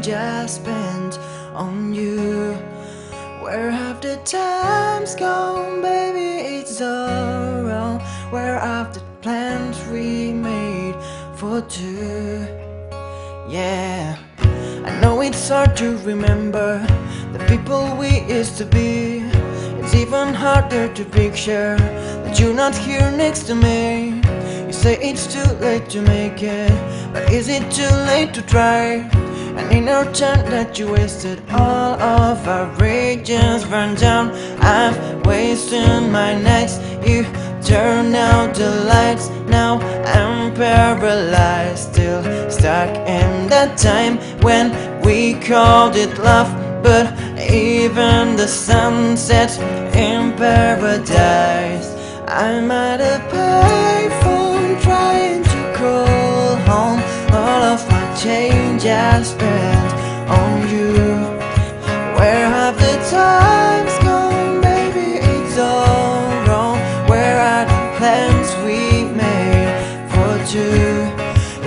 change I spent on you. Where have the times gone, baby? It's all wrong. Where have the plans we made for two? Yeah, I know it's hard to remember the people we used to be. It's even harder to picture that you're not here next to me. You say it's too late to make it, but is it too late to try? And in our time that you wasted, all of our rages burned down. I've wasted my nights, you turn out the lights. Now I'm paralyzed, still stuck in that time when we called it love. But even the sun sets in paradise. I'm at a payphone trying to call home. All of my change I spent on you. Where have the times gone, baby? It's all wrong. Where are the plans we made for two?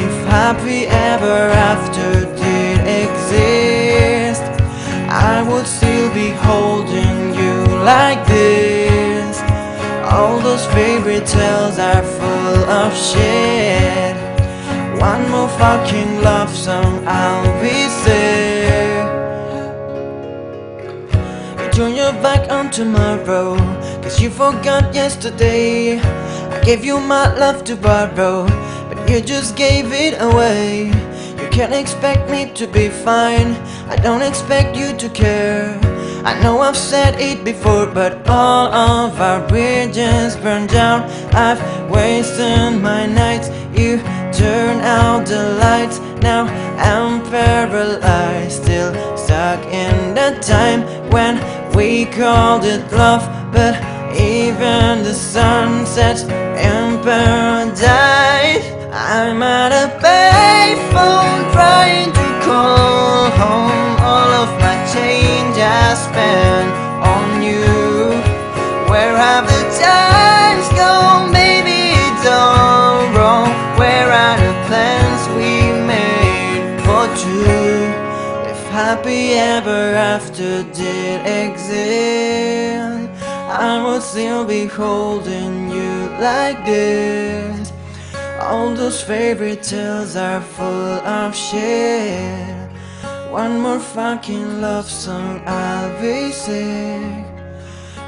If happy ever after did exist, I would still be holding you like this. All those fairy tales are full of shit. One more fucking love song, I'll be there. You turn your back on tomorrow, cause you forgot yesterday. I gave you my love to borrow, but you just gave it away. You can't expect me to be fine, I don't expect you to care. I know I've said it before, but all of our bridges burned down. I've wasted my nights, you turn out the lights. Now I'm paralyzed, still stuck in that time when we called it love. But even the sun sets in paradise. I'm at a payphone trying to call home. All of my change I spent on you. Where have the times gone, baby? It's all wrong. Where are the plans we made for two? If happy ever after did exist, I would still be holding you like this. All those fairy tales are full of shit. One more fucking love song, I'll be sick.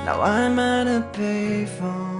Now I'm at a payphone.